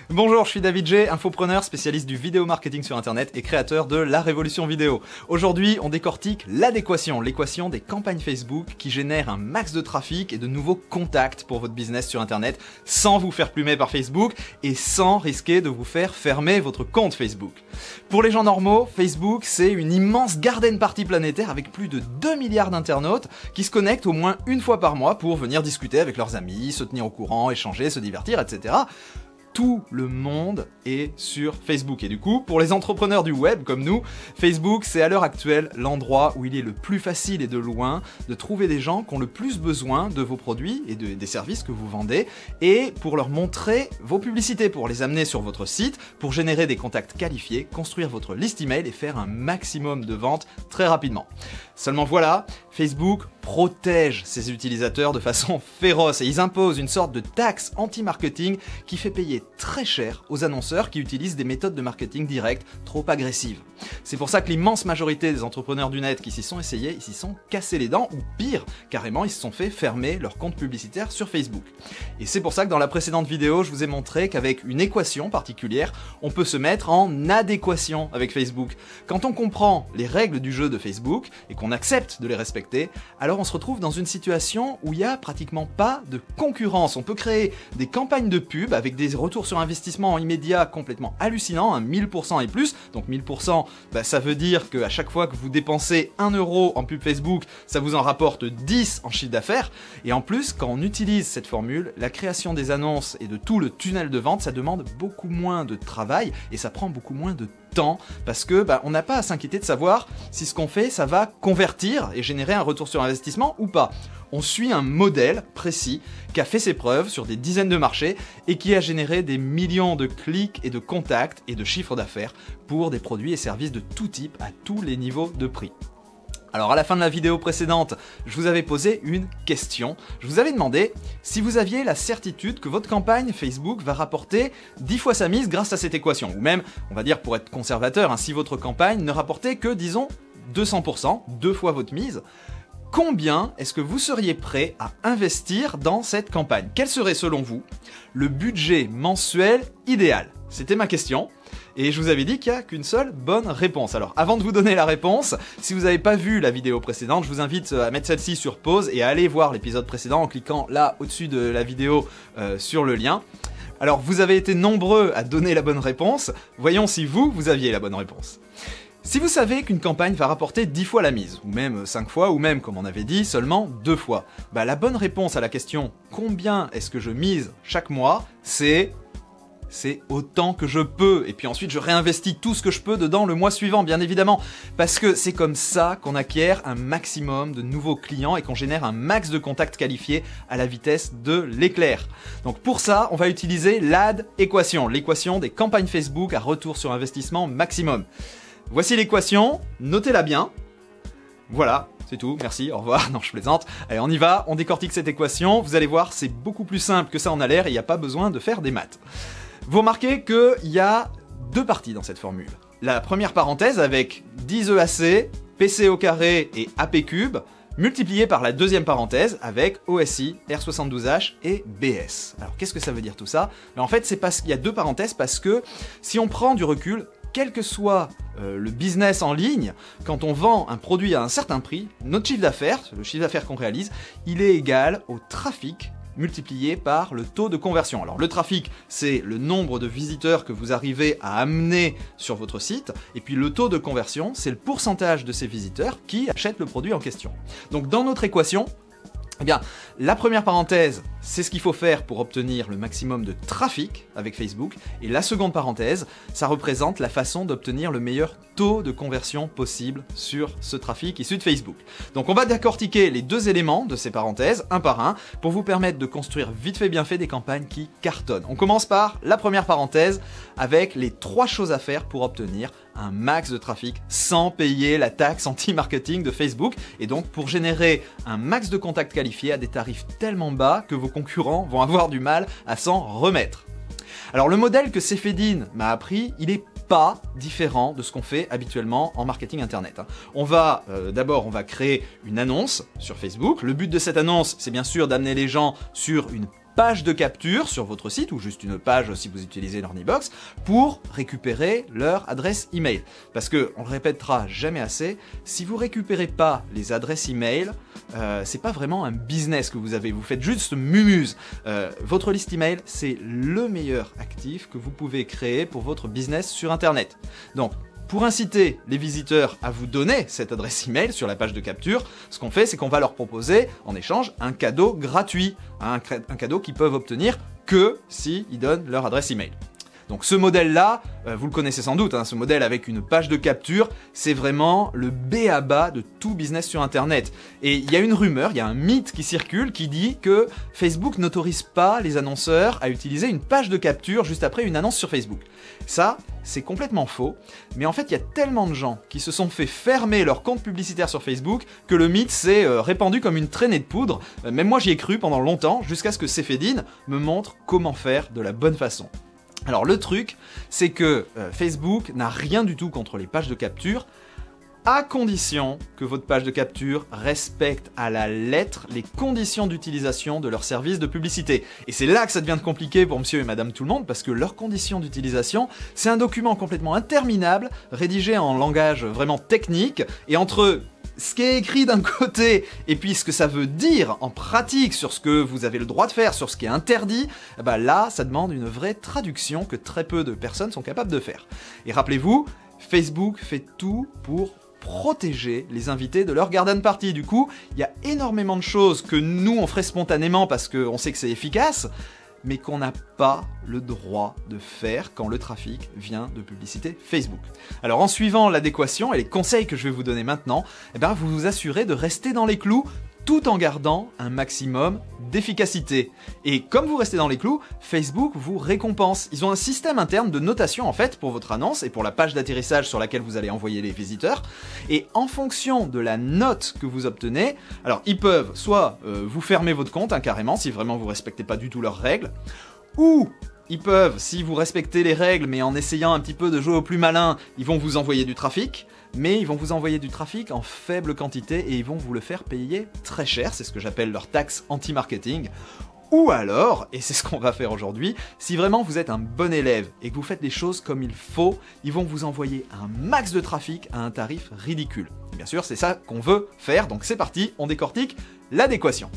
Bonjour, je suis David G, infopreneur, spécialiste du vidéo marketing sur internet et créateur de La Révolution Vidéo. Aujourd'hui, on décortique l'adéquation, l'équation des campagnes Facebook qui génèrent un max de trafic et de nouveaux contacts pour votre business sur internet sans vous faire plumer par Facebook et sans risquer de vous faire fermer votre compte Facebook. Pour les gens normaux, Facebook, c'est une immense garden party planétaire avec plus de 2 milliards d'internautes qui se connectent au moins une fois par mois pour venir discuter avec leurs amis, se tenir au courant, échanger, se divertir, etc. Tout le monde est sur Facebook. Et du coup, pour les entrepreneurs du web comme nous, Facebook, c'est à l'heure actuelle l'endroit où il est le plus facile et de loin de trouver des gens qui ont le plus besoin de vos produits et des services que vous vendez et pour leur montrer vos publicités, pour les amener sur votre site, pour générer des contacts qualifiés, construire votre liste email et faire un maximum de ventes très rapidement. Seulement voilà, Facebook protège ses utilisateurs de façon féroce et ils imposent une sorte de taxe anti-marketing qui fait payer très cher aux annonceurs qui utilisent des méthodes de marketing direct trop agressives. C'est pour ça que l'immense majorité des entrepreneurs du net qui s'y sont essayés, ils s'y sont cassés les dents ou pire, carrément ils se sont fait fermer leur compte publicitaire sur Facebook. Et c'est pour ça que dans la précédente vidéo, je vous ai montré qu'avec une équation particulière, on peut se mettre en adéquation avec Facebook. Quand on comprend les règles du jeu de Facebook et qu'on accepte de les respecter, alors on se retrouve dans une situation où il n'y a pratiquement pas de concurrence. On peut créer des campagnes de pub avec des retours sur investissement immédiat complètement hallucinants, 1000% et plus. Donc 1000%, ça veut dire qu'à chaque fois que vous dépensez 1 euro en pub Facebook, ça vous en rapporte 10 en chiffre d'affaires. Et en plus, quand on utilise cette formule, la création des annonces et de tout le tunnel de vente, ça demande beaucoup moins de travail et ça prend beaucoup moins de temps parce que on n'a pas à s'inquiéter de savoir si ce qu'on fait, ça va convertir et générer un retour sur investissement ou pas. On suit un modèle précis qui a fait ses preuves sur des dizaines de marchés et qui a généré des millions de clics et de contacts et de chiffres d'affaires pour des produits et services de tout type à tous les niveaux de prix. Alors à la fin de la vidéo précédente, je vous avais posé une question. Je vous avais demandé si vous aviez la certitude que votre campagne Facebook va rapporter 10 fois sa mise grâce à cette équation. Ou même, on va dire pour être conservateur, si votre campagne ne rapportait que, disons, 200%, 2 fois votre mise, combien est-ce que vous seriez prêt à investir dans cette campagne? Quel serait selon vous le budget mensuel idéal? C'était ma question. Et je vous avais dit qu'il n'y a qu'une seule bonne réponse. Alors avant de vous donner la réponse, si vous n'avez pas vu la vidéo précédente, je vous invite à mettre celle-ci sur pause et à aller voir l'épisode précédent en cliquant là au-dessus de la vidéo sur le lien. Alors vous avez été nombreux à donner la bonne réponse, voyons si vous aviez la bonne réponse. Si vous savez qu'une campagne va rapporter 10 fois la mise, ou même 5 fois, ou même, comme on avait dit, seulement 2 fois, la bonne réponse à la question « Combien est-ce que je mise chaque mois ?» c'est autant que je peux. Et puis ensuite, je réinvestis tout ce que je peux dedans le mois suivant, bien évidemment. Parce que c'est comme ça qu'on acquiert un maximum de nouveaux clients et qu'on génère un max de contacts qualifiés à la vitesse de l'éclair. Donc pour ça, on va utiliser l'adéquation, l'équation des campagnes Facebook à retour sur investissement maximum. Voici l'équation, notez-la bien. Voilà, c'est tout, merci, au revoir, non je plaisante. Allez, on y va, on décortique cette équation, vous allez voir, c'est beaucoup plus simple que ça en a l'air et il n'y a pas besoin de faire des maths. Vous remarquez qu'il y a 2 parties dans cette formule. La première parenthèse avec 10 EAC, PC au carré et AP cube, multiplié par la deuxième parenthèse avec OSI, R72H et BS. Alors qu'est-ce que ça veut dire tout ça? En fait, c'est parce qu'il y a 2 parenthèses parce que si on prend du recul, quel que soit le business en ligne, quand on vend un produit à un certain prix, notre chiffre d'affaires, le chiffre d'affaires qu'on réalise, il est égal au trafic multiplié par le taux de conversion. Alors le trafic, c'est le nombre de visiteurs que vous arrivez à amener sur votre site, et puis le taux de conversion, c'est le pourcentage de ces visiteurs qui achètent le produit en question. Donc dans notre équation, eh bien, la première parenthèse, c'est ce qu'il faut faire pour obtenir le maximum de trafic avec Facebook. Et la seconde parenthèse, ça représente la façon d'obtenir le meilleur taux de conversion possible sur ce trafic issu de Facebook. Donc on va décortiquer les 2 éléments de ces parenthèses, un par un, pour vous permettre de construire vite fait bien fait des campagnes qui cartonnent. On commence par la première parenthèse avec les 3 choses à faire pour obtenir un max de trafic sans payer la taxe anti-marketing de Facebook et donc pour générer un max de contacts qualifiés à des tarifs tellement bas que vos concurrents vont avoir du mal à s'en remettre. Alors le modèle que Cefedin m'a appris, il est pas différent de ce qu'on fait habituellement en marketing internet. D'abord, on va créer une annonce sur Facebook. Le but de cette annonce, c'est bien sûr d'amener les gens sur une page de capture sur votre site, ou juste une page si vous utilisez l'Ornibox, pour récupérer leur adresse email. Parce que, on le répétera jamais assez, si vous récupérez pas les adresses email, c'est pas vraiment un business que vous avez, vous faites juste mumuse. Votre liste email, c'est le meilleur actif que vous pouvez créer pour votre business sur Internet. Donc, pour inciter les visiteurs à vous donner cette adresse email sur la page de capture, ce qu'on fait, c'est qu'on va leur proposer en échange un cadeau gratuit, un cadeau qu'ils peuvent obtenir que s'ils donnent leur adresse email. Donc ce modèle-là, vous le connaissez sans doute, ce modèle avec une page de capture, c'est vraiment le b.a.-ba de tout business sur Internet. Et il y a une rumeur, il y a un mythe qui circule qui dit que Facebook n'autorise pas les annonceurs à utiliser une page de capture juste après une annonce sur Facebook. Ça, c'est complètement faux, mais en fait, il y a tellement de gens qui se sont fait fermer leur compte publicitaire sur Facebook que le mythe s'est répandu comme une traînée de poudre. Même moi, j'y ai cru pendant longtemps, jusqu'à ce que Cefedine me montre comment faire de la bonne façon. Alors le truc, c'est que Facebook n'a rien du tout contre les pages de capture, à condition que votre page de capture respecte à la lettre les conditions d'utilisation de leur service de publicité. Et c'est là que ça devient compliqué pour monsieur et madame tout le monde, parce que leurs conditions d'utilisation, c'est un document complètement interminable, rédigé en langage vraiment technique, et entre ce qui est écrit d'un côté et puis ce que ça veut dire en pratique sur ce que vous avez le droit de faire, sur ce qui est interdit, bah là, ça demande une vraie traduction que très peu de personnes sont capables de faire. Et rappelez-vous, Facebook fait tout pour protéger les invités de leur garden party. Du coup, il y a énormément de choses que nous, on ferait spontanément parce qu'on sait que c'est efficace, mais qu'on n'a pas le droit de faire quand le trafic vient de publicité Facebook. Alors en suivant l'adéquation et les conseils que je vais vous donner maintenant, vous vous assurez de rester dans les clous tout en gardant un maximum d'efficacité. Et comme vous restez dans les clous, Facebook vous récompense. Ils ont un système interne de notation en fait pour votre annonce et pour la page d'atterrissage sur laquelle vous allez envoyer les visiteurs. Et en fonction de la note que vous obtenez, alors ils peuvent soit vous fermer votre compte carrément si vraiment vous respectez pas du tout leurs règles, ou ils peuvent, si vous respectez les règles mais en essayant un petit peu de jouer au plus malin, ils vont vous envoyer du trafic. Mais ils vont vous envoyer du trafic en faible quantité et ils vont vous le faire payer très cher, c'est ce que j'appelle leur taxe anti-marketing. Ou alors, et c'est ce qu'on va faire aujourd'hui, si vraiment vous êtes un bon élève et que vous faites les choses comme il faut, ils vont vous envoyer un max de trafic à un tarif ridicule. Et bien sûr, c'est ça qu'on veut faire, donc c'est parti, on décortique l'adéquation.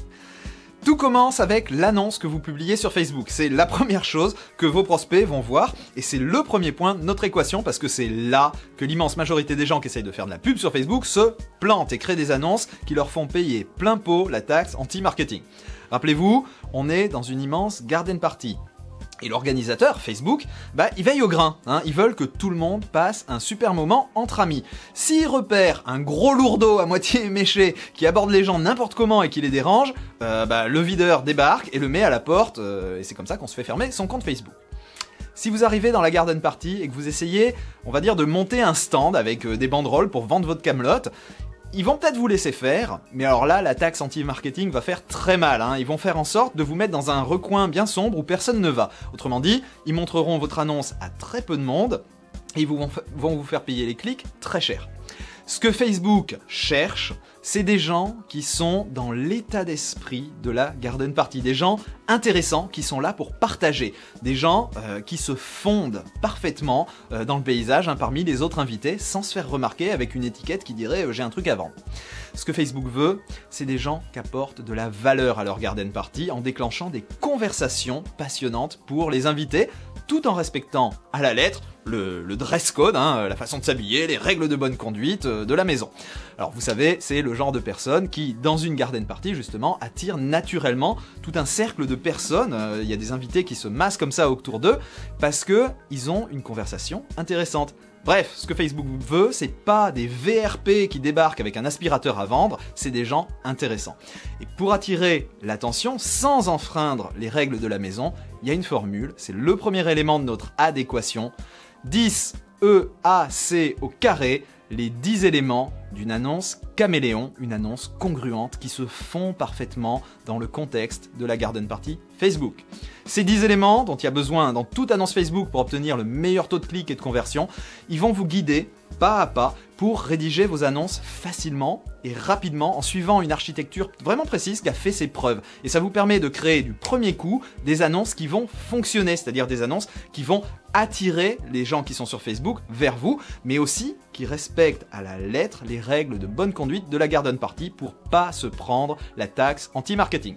Tout commence avec l'annonce que vous publiez sur Facebook. C'est la première chose que vos prospects vont voir et c'est le premier point de notre équation parce que c'est là que l'immense majorité des gens qui essayent de faire de la pub sur Facebook se plantent et créent des annonces qui leur font payer plein pot la taxe anti-marketing. Rappelez-vous, on est dans une immense garden party. Et l'organisateur, Facebook, il veille au grain. Ils veulent que tout le monde passe un super moment entre amis. S'ils repèrent un gros lourdeau à moitié éméché qui aborde les gens n'importe comment et qui les dérange, le videur débarque et le met à la porte. Et c'est comme ça qu'on se fait fermer son compte Facebook. Si vous arrivez dans la garden party et que vous essayez, on va dire, de monter un stand avec des banderoles pour vendre votre camelote, ils vont peut-être vous laisser faire, mais alors là, la taxe anti-marketing va faire très mal. Ils vont faire en sorte de vous mettre dans un recoin bien sombre où personne ne va. Autrement dit, ils montreront votre annonce à très peu de monde et ils vont vous faire payer les clics très cher. Ce que Facebook cherche, c'est des gens qui sont dans l'état d'esprit de la garden party, des gens intéressants qui sont là pour partager, des gens qui se fondent parfaitement dans le paysage parmi les autres invités sans se faire remarquer avec une étiquette qui dirait j'ai un truc à vendre. Ce que Facebook veut, c'est des gens qui apportent de la valeur à leur garden party en déclenchant des conversations passionnantes pour les invités, tout en respectant à la lettre le dress code, la façon de s'habiller, les règles de bonne conduite de la maison. Alors vous savez, c'est le genre de personnes qui, dans une garden party justement, attirent naturellement tout un cercle de personnes. Il y a des invités qui se massent comme ça autour d'eux parce qu'ils ont une conversation intéressante. Bref, ce que Facebook veut, c'est pas des VRP qui débarquent avec un aspirateur à vendre, c'est des gens intéressants. Et pour attirer l'attention sans enfreindre les règles de la maison, il y a une formule, c'est le premier élément de notre adéquation, 10 EAC au carré, les 10 éléments d'une annonce caméléon, une annonce congruente qui se fond parfaitement dans le contexte de la garden party Facebook. Ces 10 éléments dont il y a besoin dans toute annonce Facebook pour obtenir le meilleur taux de clic et de conversion, ils vont vous guider pas à pas pour rédiger vos annonces facilement et rapidement en suivant une architecture vraiment précise qui a fait ses preuves. Et ça vous permet de créer du premier coup des annonces qui vont fonctionner, c'est-à-dire des annonces qui vont attirer les gens qui sont sur Facebook vers vous, mais aussi qui respectent à la lettre les règles de bonne conduite de la garden party pour pas se prendre la taxe anti-marketing.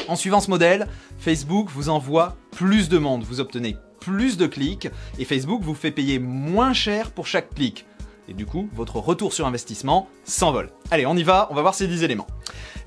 En suivant ce modèle, Facebook vous envoie plus de monde, vous obtenez plus de clics et Facebook vous fait payer moins cher pour chaque clic. Et du coup, votre retour sur investissement s'envole. Allez, on y va, on va voir ces 10 éléments.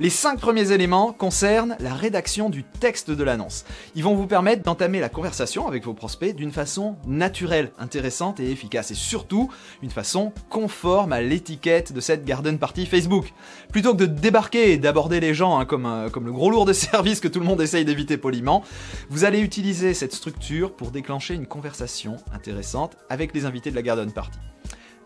Les 5 premiers éléments concernent la rédaction du texte de l'annonce. Ils vont vous permettre d'entamer la conversation avec vos prospects d'une façon naturelle, intéressante et efficace. Et surtout, une façon conforme à l'étiquette de cette garden party Facebook. Plutôt que de débarquer et d'aborder les gens comme le gros lourd de service que tout le monde essaye d'éviter poliment, vous allez utiliser cette structure pour déclencher une conversation intéressante avec les invités de la garden party.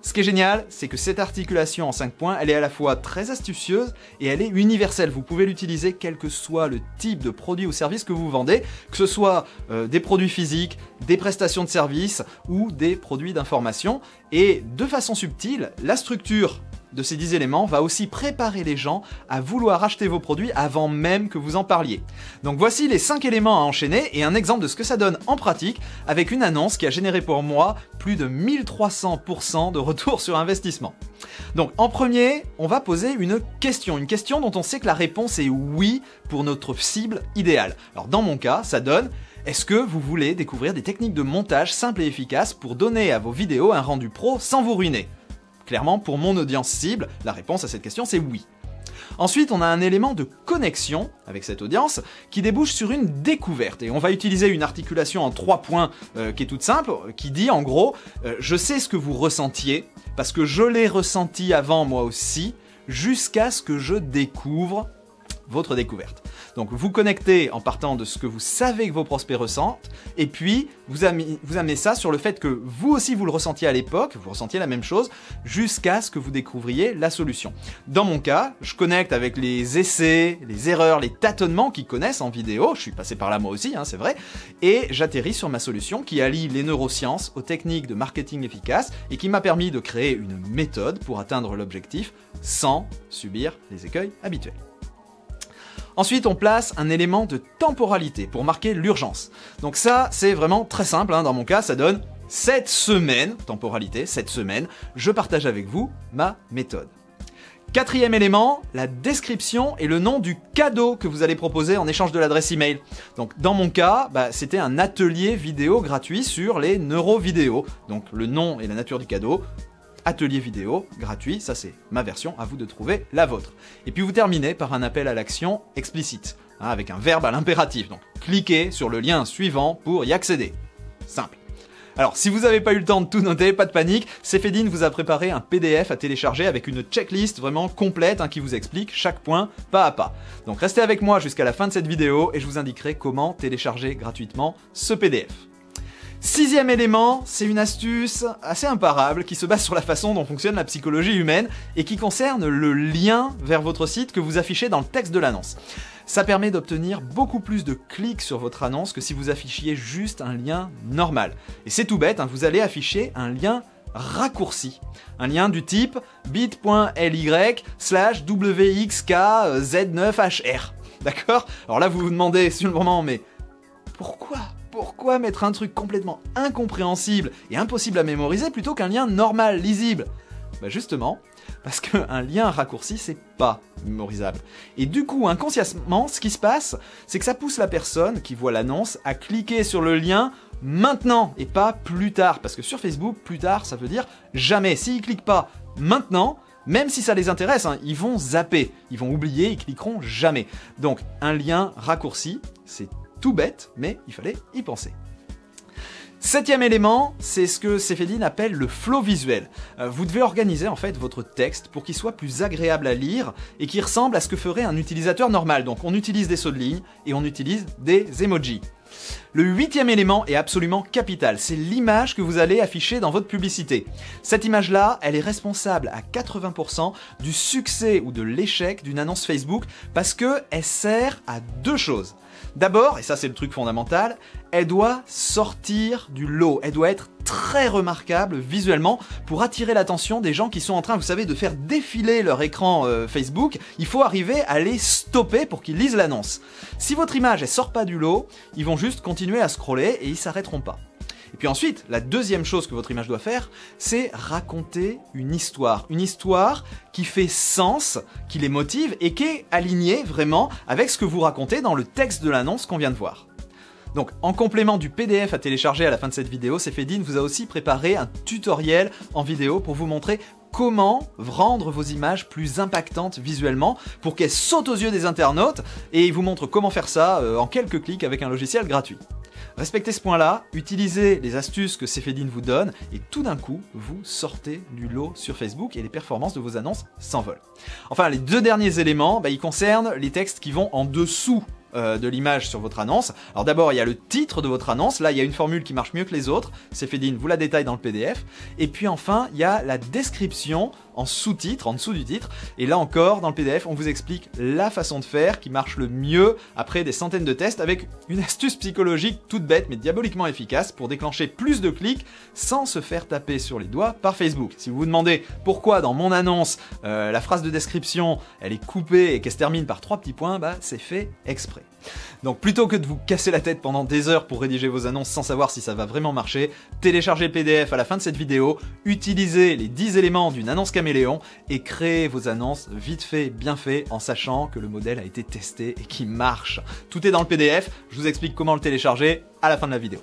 Ce qui est génial, c'est que cette articulation en 5 points, elle est à la fois très astucieuse et elle est universelle. Vous pouvez l'utiliser quel que soit le type de produit ou service que vous vendez, que ce soit des produits physiques, des prestations de services ou des produits d'information. Et de façon subtile, la structure de ces 10 éléments va aussi préparer les gens à vouloir acheter vos produits avant même que vous en parliez. Donc voici les 5 éléments à enchaîner et un exemple de ce que ça donne en pratique avec une annonce qui a généré pour moi plus de 1300% de retour sur investissement. Donc en premier, on va poser une question dont on sait que la réponse est oui pour notre cible idéale. Alors dans mon cas, ça donne: est-ce que vous voulez découvrir des techniques de montage simples et efficaces pour donner à vos vidéos un rendu pro sans vous ruiner? Clairement, pour mon audience cible, la réponse à cette question, c'est oui. Ensuite, on a un élément de connexion avec cette audience qui débouche sur une découverte. Et on va utiliser une articulation en 3 points qui est toute simple, qui dit en gros je sais ce que vous ressentiez, parce que je l'ai ressenti avant moi aussi, jusqu'à ce que je découvre votre découverte. Donc vous connectez en partant de ce que vous savez que vos prospects ressentent, et puis vous amenez ça sur le fait que vous aussi vous le ressentiez à l'époque, vous ressentiez la même chose, jusqu'à ce que vous découvriez la solution. Dans mon cas, je connecte avec les essais, les erreurs, les tâtonnements qu'ils connaissent en vidéo, je suis passé par là moi aussi, c'est vrai, et j'atterris sur ma solution qui allie les neurosciences aux techniques de marketing efficaces et qui m'a permis de créer une méthode pour atteindre l'objectif sans subir les écueils habituels. Ensuite, on place un élément de temporalité pour marquer l'urgence. Donc ça, c'est vraiment très simple, dans mon cas, ça donne cette semaine, temporalité, cette semaine, je partage avec vous ma méthode. Quatrième élément, la description et le nom du cadeau que vous allez proposer en échange de l'adresse email. Donc dans mon cas, c'était un atelier vidéo gratuit sur les neurovidéos. Donc le nom et la nature du cadeau, atelier vidéo gratuit, ça c'est ma version, à vous de trouver la vôtre. Et puis vous terminez par un appel à l'action explicite, avec un verbe à l'impératif. Donc cliquez sur le lien suivant pour y accéder. Simple. Alors si vous n'avez pas eu le temps de tout noter, pas de panique, Cephedine vous a préparé un PDF à télécharger avec une checklist vraiment complète qui vous explique chaque point pas à pas. Donc restez avec moi jusqu'à la fin de cette vidéo et je vous indiquerai comment télécharger gratuitement ce PDF. Sixième élément, c'est une astuce assez imparable qui se base sur la façon dont fonctionne la psychologie humaine et qui concerne le lien vers votre site que vous affichez dans le texte de l'annonce. Ça permet d'obtenir beaucoup plus de clics sur votre annonce que si vous affichiez juste un lien normal. Et c'est tout bête, vous allez afficher un lien raccourci. Un lien du type bit.ly/wxkz9hr. D'accord? Alors là, vous vous demandez sur le moment, mais pourquoi mettre un truc complètement incompréhensible et impossible à mémoriser plutôt qu'un lien normal, lisible? Justement, parce qu'un lien raccourci, c'est pas mémorisable. Et du coup, inconsciemment, ce qui se passe, c'est que ça pousse la personne qui voit l'annonce à cliquer sur le lien maintenant et pas plus tard. Parce que sur Facebook, plus tard, ça veut dire jamais. S'ils cliquent pas maintenant, même si ça les intéresse, ils vont zapper, ils vont oublier, ils cliqueront jamais. Donc, un lien raccourci, c'est tout bête, mais il fallait y penser. Septième élément, c'est ce que Saifedean appelle le flow visuel. Vous devez organiser en fait votre texte pour qu'il soit plus agréable à lire et qu'il ressemble à ce que ferait un utilisateur normal. Donc on utilise des sauts de ligne et on utilise des emojis. Le huitième élément est absolument capital, c'est l'image que vous allez afficher dans votre publicité. Cette image-là, elle est responsable à 80% du succès ou de l'échec d'une annonce Facebook parce qu'elle sert à deux choses. D'abord, et ça c'est le truc fondamental, elle doit sortir du lot, elle doit être très remarquable visuellement pour attirer l'attention des gens qui sont en train, vous savez, de faire défiler leur écran Facebook. Il faut arriver à les stopper pour qu'ils lisent l'annonce. Si votre image elle sort pas du lot, ils vont juste continuer à scroller et ils s'arrêteront pas. Et puis ensuite, la deuxième chose que votre image doit faire, c'est raconter une histoire qui fait sens, qui les motive et qui est alignée vraiment avec ce que vous racontez dans le texte de l'annonce qu'on vient de voir. Donc, en complément du PDF à télécharger à la fin de cette vidéo, Saifedean vous a aussi préparé un tutoriel en vidéo pour vous montrer comment rendre vos images plus impactantes visuellement pour qu'elles sautent aux yeux des internautes, et il vous montre comment faire ça en quelques clics avec un logiciel gratuit. Respectez ce point-là, utilisez les astuces que Saifedean vous donne et tout d'un coup, vous sortez du lot sur Facebook et les performances de vos annonces s'envolent. Enfin, les deux derniers éléments, ils concernent les textes qui vont en dessous de l'image sur votre annonce. Alors d'abord, il y a le titre de votre annonce. Là, il y a une formule qui marche mieux que les autres. Saifedean vous la détaille dans le PDF. Et puis enfin, il y a la description en sous-titre, en dessous du titre. Et là encore, dans le PDF, on vous explique la façon de faire qui marche le mieux après des centaines de tests avec une astuce psychologique toute bête mais diaboliquement efficace pour déclencher plus de clics sans se faire taper sur les doigts par Facebook. Si vous vous demandez pourquoi dans mon annonce, la phrase de description, elle est coupée et qu'elle se termine par 3 petits points, c'est fait exprès. Donc plutôt que de vous casser la tête pendant des heures pour rédiger vos annonces sans savoir si ça va vraiment marcher, téléchargez le PDF à la fin de cette vidéo, utilisez les 10 éléments d'une annonce caméléon et créez vos annonces vite fait, bien fait, en sachant que le modèle a été testé et qu'il marche. Tout est dans le PDF, je vous explique comment le télécharger à la fin de la vidéo.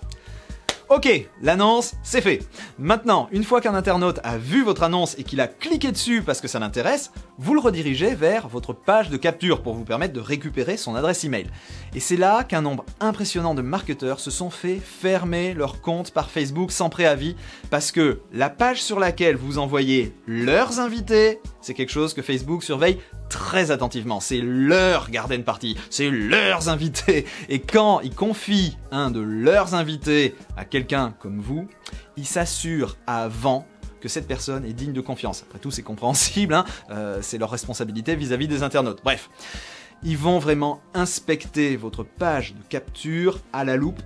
Ok, l'annonce, c'est fait. Maintenant, une fois qu'un internaute a vu votre annonce et qu'il a cliqué dessus parce que ça l'intéresse, vous le redirigez vers votre page de capture pour vous permettre de récupérer son adresse email. Et c'est là qu'un nombre impressionnant de marketeurs se sont fait fermer leur compte par Facebook sans préavis parce que la page sur laquelle vous envoyez leurs invités, c'est quelque chose que Facebook surveille très attentivement, c'est leur garden party, c'est leurs invités. Et quand ils confient un de leurs invités à quelqu'un comme vous, ils s'assurent avant que cette personne est digne de confiance. Après tout, c'est compréhensible, c'est leur responsabilité vis-à-vis des internautes. Bref, ils vont vraiment inspecter votre page de capture à la loupe.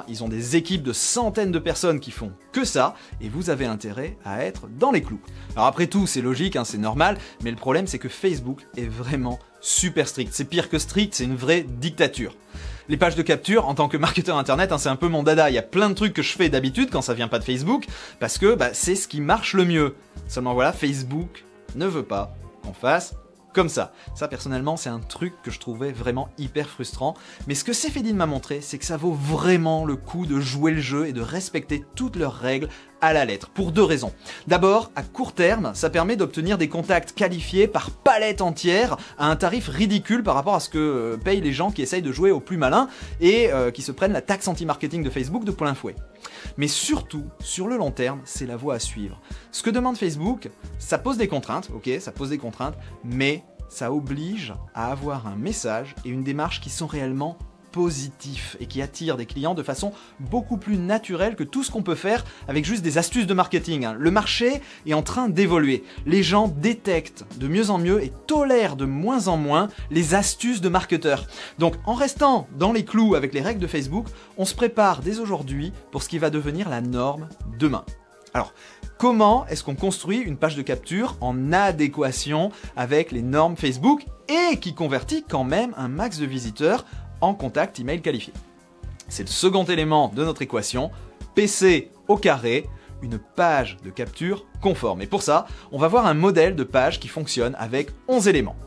Ils ont des équipes de centaines de personnes qui font que ça, et vous avez intérêt à être dans les clous. Alors après tout, c'est logique, c'est normal, mais le problème c'est que Facebook est vraiment super strict. C'est pire que strict, c'est une vraie dictature. Les pages de capture, en tant que marketeur internet, c'est un peu mon dada. Il y a plein de trucs que je fais d'habitude quand ça vient pas de Facebook, parce que c'est ce qui marche le mieux. Seulement voilà, Facebook ne veut pas qu'on fasse comme ça. Ça, personnellement, c'est un truc que je trouvais vraiment hyper frustrant. Mais ce que Saifedean m'a montré, c'est que ça vaut vraiment le coup de jouer le jeu et de respecter toutes leurs règles à la lettre, pour deux raisons. D'abord, à court terme, ça permet d'obtenir des contacts qualifiés par palette entière à un tarif ridicule par rapport à ce que payent les gens qui essayent de jouer au plus malin et qui se prennent la taxe anti-marketing de Facebook de plein fouet. Mais surtout, sur le long terme, c'est la voie à suivre. Ce que demande Facebook, ça pose des contraintes, ok, ça pose des contraintes, mais ça oblige à avoir un message et une démarche qui sont réellement positifs et qui attirent des clients de façon beaucoup plus naturelle que tout ce qu'on peut faire avec juste des astuces de marketing. Le marché est en train d'évoluer. Les gens détectent de mieux en mieux et tolèrent de moins en moins les astuces de marketeurs. Donc en restant dans les clous avec les règles de Facebook, on se prépare dès aujourd'hui pour ce qui va devenir la norme demain. Alors, comment est-ce qu'on construit une page de capture en adéquation avec les normes Facebook et qui convertit quand même un max de visiteurs en contact email qualifié? C'est le second élément de notre équation, PC au carré, une page de capture conforme. Et pour ça, on va voir un modèle de page qui fonctionne avec 11 éléments.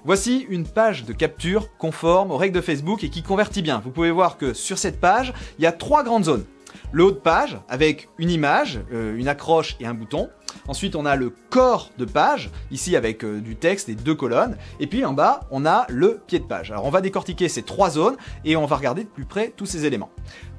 Voici une page de capture conforme aux règles de Facebook et qui convertit bien. Vous pouvez voir que sur cette page, il y a 3 grandes zones. Le haut de page avec une image, une accroche et un bouton. Ensuite, on a le corps de page, ici avec du texte et 2 colonnes. Et puis en bas, on a le pied de page. Alors on va décortiquer ces 3 zones et on va regarder de plus près tous ces éléments.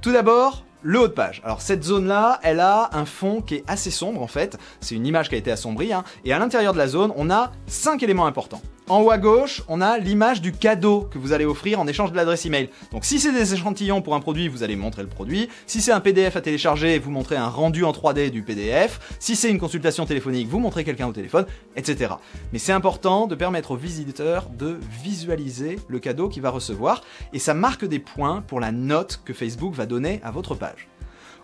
Tout d'abord, le haut de page. Alors cette zone-là, elle a un fond qui est assez sombre en fait, c'est une image qui a été assombrie, hein, et à l'intérieur de la zone, on a 5 éléments importants. En haut à gauche, on a l'image du cadeau que vous allez offrir en échange de l'adresse email. Donc si c'est des échantillons pour un produit, vous allez montrer le produit. Si c'est un PDF à télécharger, vous montrez un rendu en 3D du PDF. Si c'est une consultation téléphonique, vous montrez quelqu'un au téléphone, etc. Mais c'est important de permettre au visiteur de visualiser le cadeau qu'il va recevoir, et ça marque des points pour la note que Facebook va donner à votre page.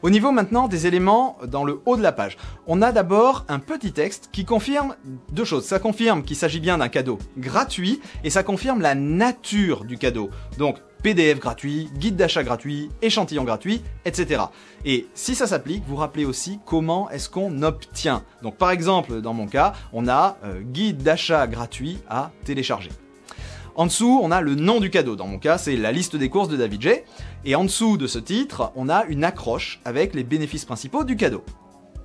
Au niveau maintenant des éléments dans le haut de la page, on a d'abord un petit texte qui confirme deux choses. Ça confirme qu'il s'agit bien d'un cadeau gratuit et ça confirme la nature du cadeau. Donc PDF gratuit, guide d'achat gratuit, échantillon gratuit, etc. Et si ça s'applique, vous rappelez aussi comment est-ce qu'on obtient. Donc par exemple, dans mon cas, on a guide d'achat gratuit à télécharger. En dessous, on a le nom du cadeau. Dans mon cas, c'est la liste des courses de David J. Et en dessous de ce titre, on a une accroche avec les bénéfices principaux du cadeau.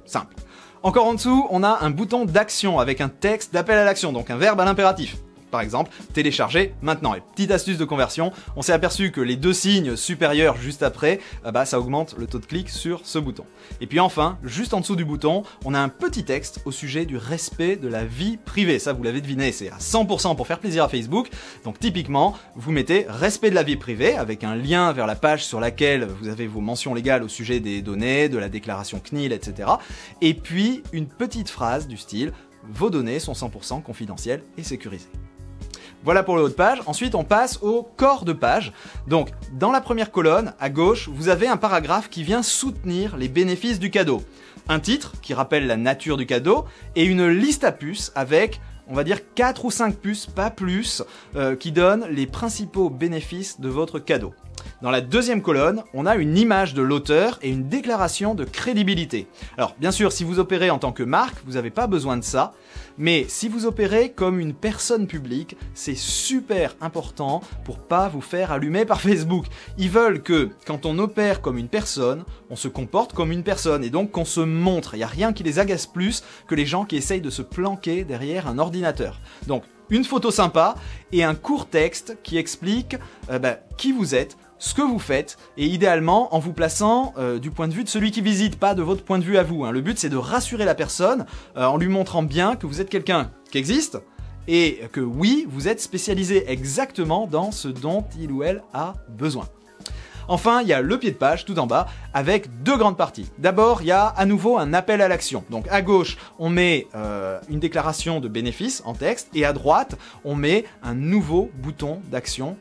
Simple. Encore en dessous, on a un bouton d'action avec un texte d'appel à l'action, donc un verbe à l'impératif. Par exemple, télécharger maintenant. Et petite astuce de conversion, on s'est aperçu que les deux signes supérieurs juste après, ça augmente le taux de clic sur ce bouton. Et puis enfin, juste en dessous du bouton, on a un petit texte au sujet du respect de la vie privée. Ça, vous l'avez deviné, c'est à 100% pour faire plaisir à Facebook. Donc typiquement, vous mettez respect de la vie privée avec un lien vers la page sur laquelle vous avez vos mentions légales au sujet des données, de la déclaration CNIL, etc. Et puis une petite phrase du style « Vos données sont 100% confidentielles et sécurisées ». Voilà pour le haut de page. Ensuite, on passe au corps de page. Donc, dans la première colonne, à gauche, vous avez un paragraphe qui vient soutenir les bénéfices du cadeau. Un titre qui rappelle la nature du cadeau et une liste à puces avec, on va dire, 4 ou 5 puces, pas plus, qui donnent les principaux bénéfices de votre cadeau. Dans la deuxième colonne, on a une image de l'auteur et une déclaration de crédibilité. Alors, bien sûr, si vous opérez en tant que marque, vous n'avez pas besoin de ça. Mais si vous opérez comme une personne publique, c'est super important pour pas vous faire allumer par Facebook. Ils veulent que, quand on opère comme une personne, on se comporte comme une personne et donc qu'on se montre. Il n'y a rien qui les agace plus que les gens qui essayent de se planquer derrière un ordinateur. Donc, une photo sympa et un court texte qui explique qui vous êtes, ce que vous faites, et idéalement en vous plaçant du point de vue de celui qui visite, pas de votre point de vue à vous. Hein. Le but c'est de rassurer la personne en lui montrant bien que vous êtes quelqu'un qui existe et que oui, vous êtes spécialisé exactement dans ce dont il ou elle a besoin. Enfin, il y a le pied de page tout en bas avec deux grandes parties. D'abord, il y a à nouveau un appel à l'action. Donc à gauche, on met une déclaration de bénéfice en texte et à droite, on met un nouveau bouton d'action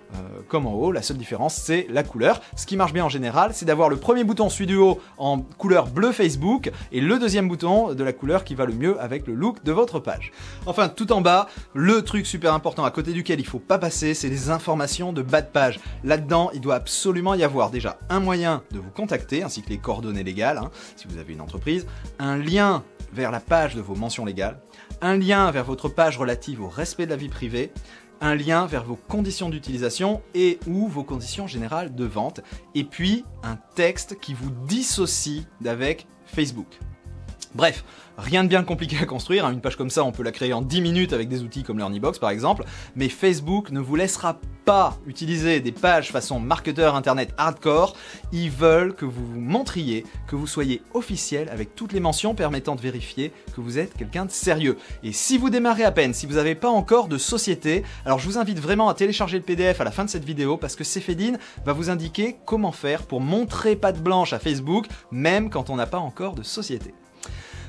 comme en haut. La seule différence, c'est la couleur. Ce qui marche bien en général, c'est d'avoir le premier bouton celui du haut en couleur bleu Facebook et le deuxième bouton de la couleur qui va le mieux avec le look de votre page. Enfin, tout en bas, le truc super important à côté duquel il faut pas passer, c'est les informations de bas de page. Là-dedans, il doit absolument y avoir déjà un moyen de vous contacter, ainsi que les coordonnées légales, si vous avez une entreprise, un lien vers la page de vos mentions légales, un lien vers votre page relative au respect de la vie privée, un lien vers vos conditions d'utilisation et ou vos conditions générales de vente, et puis un texte qui vous dissocie d'avec Facebook. Bref, rien de bien compliqué à construire, une page comme ça on peut la créer en 10 minutes avec des outils comme Learnybox par exemple, mais Facebook ne vous laissera pas utiliser des pages façon marketeur internet hardcore, ils veulent que vous vous montriez, que vous soyez officiel avec toutes les mentions permettant de vérifier que vous êtes quelqu'un de sérieux. Et si vous démarrez à peine, si vous n'avez pas encore de société, alors je vous invite vraiment à télécharger le PDF à la fin de cette vidéo parce que Cefedin va vous indiquer comment faire pour montrer patte blanche à Facebook même quand on n'a pas encore de société.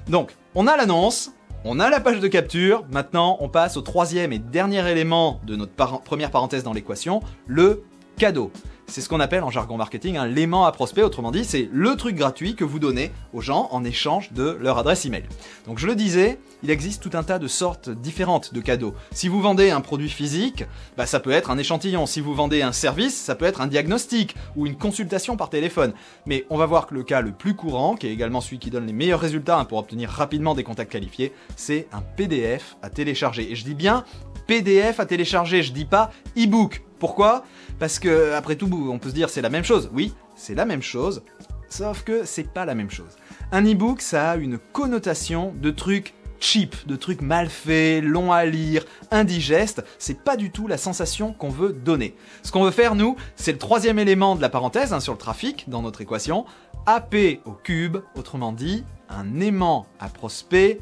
Donc, on a l'annonce, on a la page de capture, maintenant on passe au troisième et dernier élément de notre première parenthèse dans l'équation, le cadeau. C'est ce qu'on appelle en jargon marketing un l'aimant à prospect, autrement dit c'est le truc gratuit que vous donnez aux gens en échange de leur adresse email. Donc je le disais, il existe tout un tas de sortes différentes de cadeaux. Si vous vendez un produit physique, ça peut être un échantillon. Si vous vendez un service, ça peut être un diagnostic ou une consultation par téléphone. Mais on va voir que le cas le plus courant, qui est également celui qui donne les meilleurs résultats pour obtenir rapidement des contacts qualifiés, c'est un PDF à télécharger. Et je dis bien PDF à télécharger, je dis pas e-book. Pourquoi ? Parce que, après tout, on peut se dire c'est la même chose. Oui, c'est la même chose, sauf que c'est pas la même chose. Un e-book, ça a une connotation de truc cheap, de trucs mal faits, longs à lire, indigestes, c'est pas du tout la sensation qu'on veut donner. Ce qu'on veut faire, nous, c'est le troisième élément de la parenthèse sur le trafic, dans notre équation, AP au cube, autrement dit, un aimant à prospect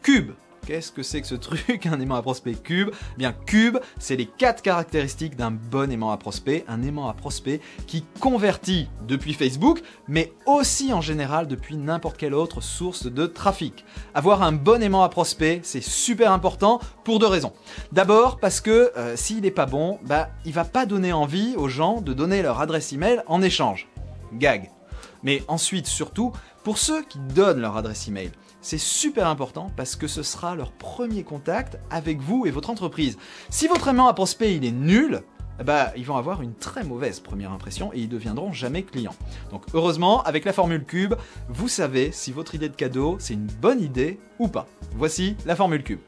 cube. Qu'est-ce que c'est que ce truc, un aimant à prospect cube? Eh bien, cube, c'est les 4 caractéristiques d'un bon aimant à prospect. Un aimant à prospect qui convertit depuis Facebook, mais aussi en général depuis n'importe quelle autre source de trafic. Avoir un bon aimant à prospect, c'est super important pour 2 raisons. D'abord, parce que s'il n'est pas bon, il va pas donner envie aux gens de donner leur adresse email en échange. Gag. Mais ensuite, surtout, pour ceux qui donnent leur adresse email, c'est super important parce que ce sera leur premier contact avec vous et votre entreprise. Si votre aimant à prospect il est nul, ils vont avoir une très mauvaise première impression et ils ne deviendront jamais clients. Donc heureusement, avec la formule cube, vous savez si votre idée de cadeau c'est une bonne idée ou pas. Voici la formule cube.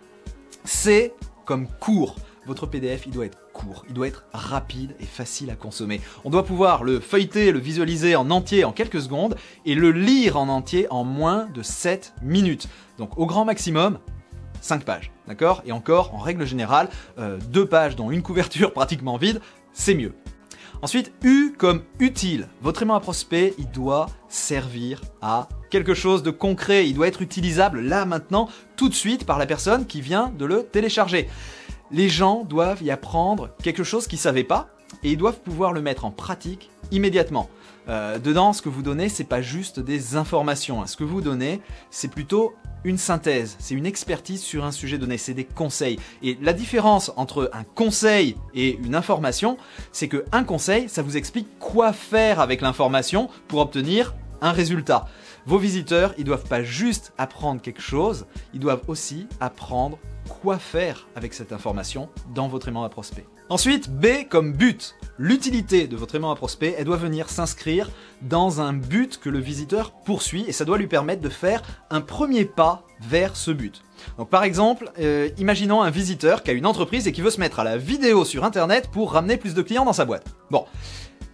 C comme court. Votre PDF, il doit être court, il doit être rapide et facile à consommer. On doit pouvoir le feuilleter, le visualiser en entier en quelques secondes et le lire en entier en moins de 7 minutes. Donc au grand maximum, 5 pages, d'accord? Et encore, en règle générale, 2 pages dont une couverture pratiquement vide, c'est mieux. Ensuite, U comme utile. Votre aimant à prospect, il doit servir à quelque chose de concret. Il doit être utilisable là, maintenant, tout de suite par la personne qui vient de le télécharger. Les gens doivent y apprendre quelque chose qu'ils ne savaient pas et ils doivent pouvoir le mettre en pratique immédiatement. Dedans, ce que vous donnez, c'est pas juste des informations. Ce que vous donnez, c'est plutôt une synthèse, c'est une expertise sur un sujet donné, c'est des conseils. Et la différence entre un conseil et une information, c'est qu'un conseil, ça vous explique quoi faire avec l'information pour obtenir un résultat. Vos visiteurs, ils doivent pas juste apprendre quelque chose, ils doivent aussi apprendre quoi faire avec cette information dans votre aimant à prospect. Ensuite, B comme but. L'utilité de votre aimant à prospect, elle doit venir s'inscrire dans un but que le visiteur poursuit et ça doit lui permettre de faire un premier pas vers ce but. Donc par exemple, imaginons un visiteur qui a une entreprise et qui veut se mettre à la vidéo sur internet pour ramener plus de clients dans sa boîte. Bon,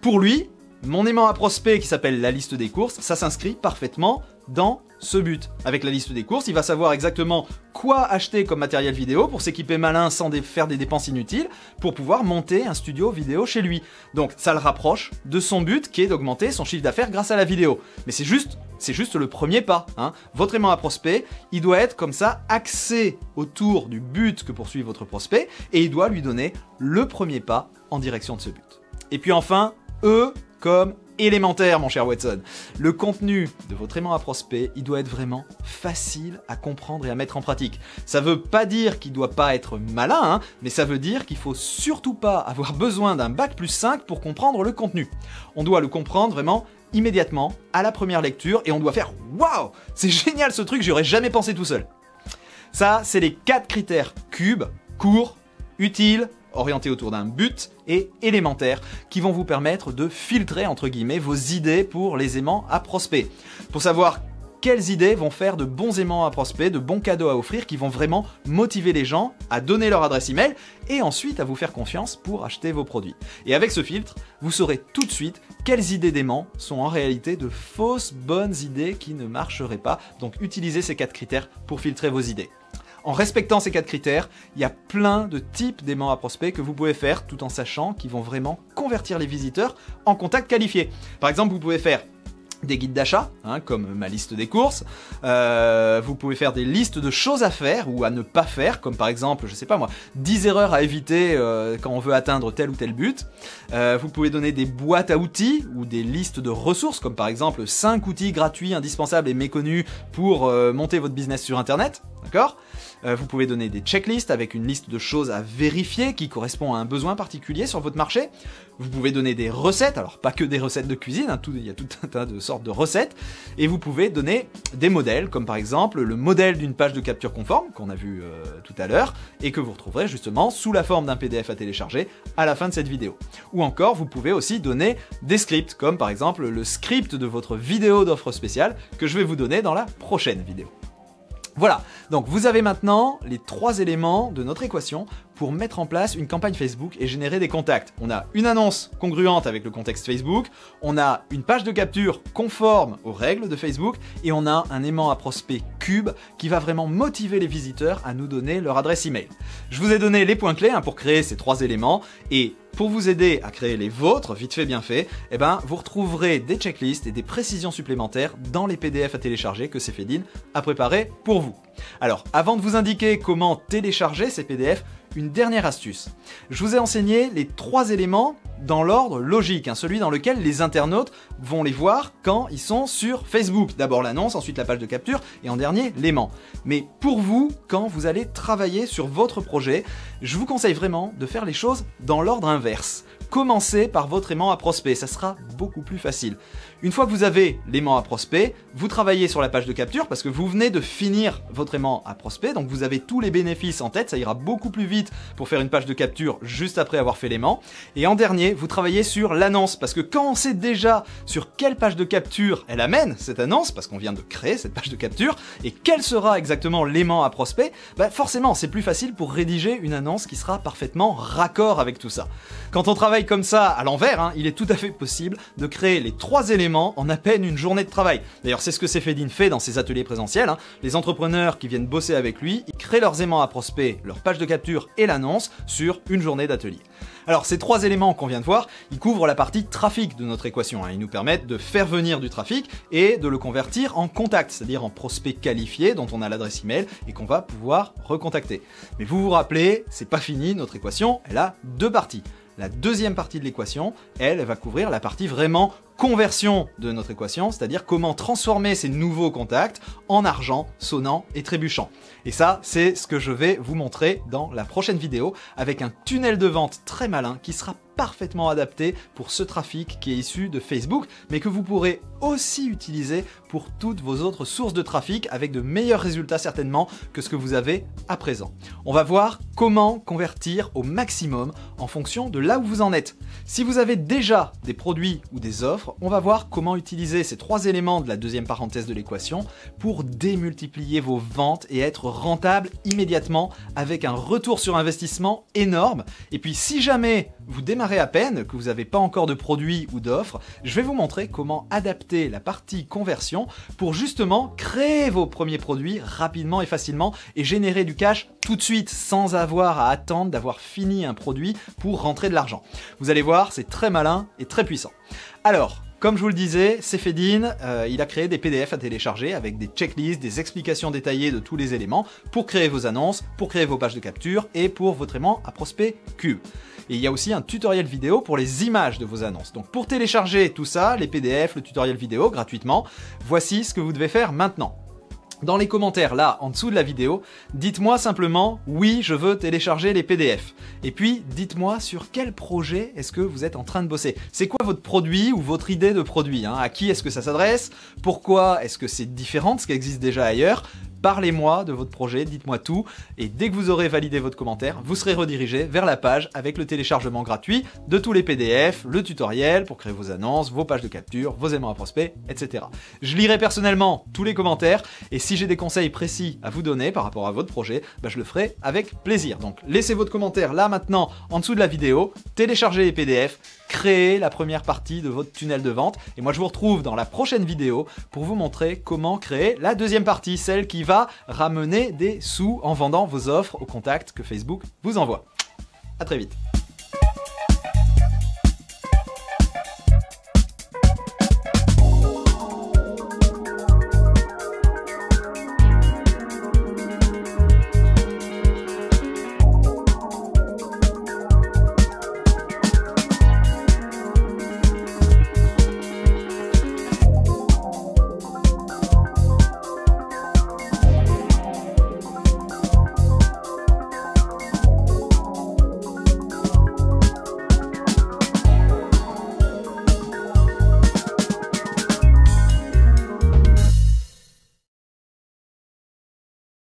pour lui, mon aimant à prospect qui s'appelle la liste des courses, ça s'inscrit parfaitement dans ce but. Avec la liste des courses, il va savoir exactement quoi acheter comme matériel vidéo pour s'équiper malin sans faire des dépenses inutiles, pour pouvoir monter un studio vidéo chez lui. Donc ça le rapproche de son but qui est d'augmenter son chiffre d'affaires grâce à la vidéo. Mais c'est juste le premier pas. Votre aimant à prospect, il doit être comme ça axé autour du but que poursuit votre prospect et il doit lui donner le premier pas en direction de ce but. Et puis enfin, E comme élémentaire, mon cher Watson. Le contenu de votre aimant à prospect, il doit être vraiment facile à comprendre et à mettre en pratique. Ça veut pas dire qu'il doit pas être malin, mais ça veut dire qu'il faut surtout pas avoir besoin d'un bac+5 pour comprendre le contenu. On doit le comprendre vraiment immédiatement, à la première lecture, et on doit faire « Waouh, c'est génial ce truc, j'y aurais jamais pensé tout seul !» Ça, c'est les 4 critères cube, court, utile, orienté autour d'un but et élémentaire qui vont vous permettre de filtrer entre guillemets vos idées pour les aimants à prospect. Pour savoir quelles idées vont faire de bons aimants à prospect, de bons cadeaux à offrir qui vont vraiment motiver les gens à donner leur adresse email et ensuite à vous faire confiance pour acheter vos produits. Et avec ce filtre, vous saurez tout de suite quelles idées d'aimants sont en réalité de fausses bonnes idées qui ne marcheraient pas. Donc utilisez ces 4 critères pour filtrer vos idées. En respectant ces 4 critères, il y a plein de types d'aimants à prospect que vous pouvez faire tout en sachant qu'ils vont vraiment convertir les visiteurs en contacts qualifiés. Par exemple, vous pouvez faire des guides d'achat, comme ma liste des courses. Vous pouvez faire des listes de choses à faire ou à ne pas faire, comme par exemple, je sais pas moi, 10 erreurs à éviter quand on veut atteindre tel ou tel but. Vous pouvez donner des boîtes à outils ou des listes de ressources, comme par exemple 5 outils gratuits, indispensables et méconnus pour monter votre business sur Internet. D'accord ? Vous pouvez donner des checklists avec une liste de choses à vérifier qui correspond à un besoin particulier sur votre marché. Vous pouvez donner des recettes, alors pas que des recettes de cuisine, il y a tout un tas de sortes de recettes. Et vous pouvez donner des modèles, comme par exemple le modèle d'une page de capture conforme, qu'on a vu tout à l'heure, et que vous retrouverez justement sous la forme d'un PDF à télécharger à la fin de cette vidéo. Ou encore, vous pouvez aussi donner des scripts, comme par exemple le script de votre vidéo d'offre spéciale, que je vais vous donner dans la prochaine vidéo. Voilà, donc vous avez maintenant les 3 éléments de notre équation pour mettre en place une campagne Facebook et générer des contacts. On a une annonce congruente avec le contexte Facebook, on a une page de capture conforme aux règles de Facebook et on a un aimant à prospect cube qui va vraiment motiver les visiteurs à nous donner leur adresse email. Je vous ai donné les points clés pour créer ces 3 éléments et pour vous aider à créer les vôtres, vite fait bien fait, vous retrouverez des checklists et des précisions supplémentaires dans les PDF à télécharger que Cefedin a préparés pour vous. Alors, avant de vous indiquer comment télécharger ces PDF, une dernière astuce. Je vous ai enseigné les 3 éléments dans l'ordre logique, celui dans lequel les internautes vont les voir quand ils sont sur Facebook. D'abord l'annonce, ensuite la page de capture et en dernier l'aimant. Mais pour vous, quand vous allez travailler sur votre projet, je vous conseille vraiment de faire les choses dans l'ordre inverse. Commencez par votre aimant à prospect, ça sera beaucoup plus facile. Une fois que vous avez l'aimant à prospect, vous travaillez sur la page de capture parce que vous venez de finir votre aimant à prospect, donc vous avez tous les bénéfices en tête, ça ira beaucoup plus vite pour faire une page de capture juste après avoir fait l'aimant. Et en dernier, vous travaillez sur l'annonce parce que quand on sait déjà sur quelle page de capture elle amène cette annonce, parce qu'on vient de créer cette page de capture, et quel sera exactement l'aimant à prospect, forcément c'est plus facile pour rédiger une annonce qui sera parfaitement raccord avec tout ça. Quand on travaille comme ça à l'envers, il est tout à fait possible de créer les 3 éléments en à peine une journée de travail. D'ailleurs, c'est ce que Cefedin fait dans ses ateliers présentiels. Les entrepreneurs qui viennent bosser avec lui, ils créent leurs aimants à prospect, leur page de capture et l'annonce sur une journée d'atelier. Alors, ces 3 éléments qu'on vient de voir, ils couvrent la partie trafic de notre équation. Ils nous permettent de faire venir du trafic et de le convertir en contact, c'est-à-dire en prospect qualifié dont on a l'adresse email et qu'on va pouvoir recontacter. Mais vous vous rappelez, c'est pas fini, notre équation, elle a 2 parties. La deuxième partie de l'équation, elle va couvrir la partie vraiment conversion de notre équation, c'est-à-dire comment transformer ces nouveaux contacts en argent sonnant et trébuchant. Et ça, c'est ce que je vais vous montrer dans la prochaine vidéo avec un tunnel de vente très malin qui sera parfaitement adapté pour ce trafic qui est issu de Facebook, mais que vous pourrez aussi utiliser pour toutes vos autres sources de trafic avec de meilleurs résultats certainement que ce que vous avez à présent. On va voir comment convertir au maximum en fonction de là où vous en êtes. Si vous avez déjà des produits ou des offres, on va voir comment utiliser ces 3 éléments de la deuxième parenthèse de l'équation pour démultiplier vos ventes et être rentable immédiatement avec un retour sur investissement énorme. Et puis si jamais vous démarrez à peine, que vous n'avez pas encore de produits ou d'offres, je vais vous montrer comment adapter la partie conversion pour justement créer vos premiers produits rapidement et facilement et générer du cash tout de suite sans avoir à attendre d'avoir fini un produit pour rentrer de l'argent. Vous allez voir, c'est très malin et très puissant. Alors, comme je vous le disais, Cefedin, il a créé des PDF à télécharger avec des checklists, des explications détaillées de tous les éléments pour créer vos annonces, pour créer vos pages de capture et pour votre aimant à prospect cube. Et il y a aussi un tutoriel vidéo pour les images de vos annonces. Donc pour télécharger tout ça, les PDF, le tutoriel vidéo gratuitement, voici ce que vous devez faire maintenant. Dans les commentaires, là, en dessous de la vidéo, dites-moi simplement « Oui, je veux télécharger les PDF ». Et puis, dites-moi sur quel projet est-ce que vous êtes en train de bosser. C'est quoi votre produit ou votre idée de produit, À qui est-ce que ça s'adresse? Pourquoi est-ce que c'est différent de ce qui existe déjà ailleurs? Parlez-moi de votre projet, dites-moi tout, et dès que vous aurez validé votre commentaire, vous serez redirigé vers la page avec le téléchargement gratuit de tous les PDF, le tutoriel pour créer vos annonces, vos pages de capture, vos aimants à prospects, etc. Je lirai personnellement tous les commentaires, et si j'ai des conseils précis à vous donner par rapport à votre projet, je le ferai avec plaisir. Donc laissez votre commentaire là maintenant en dessous de la vidéo, téléchargez les PDF, créez la première partie de votre tunnel de vente, et moi je vous retrouve dans la prochaine vidéo pour vous montrer comment créer la deuxième partie, celle qui va ramener des sous en vendant vos offres aux contacts que Facebook vous envoie. À très vite.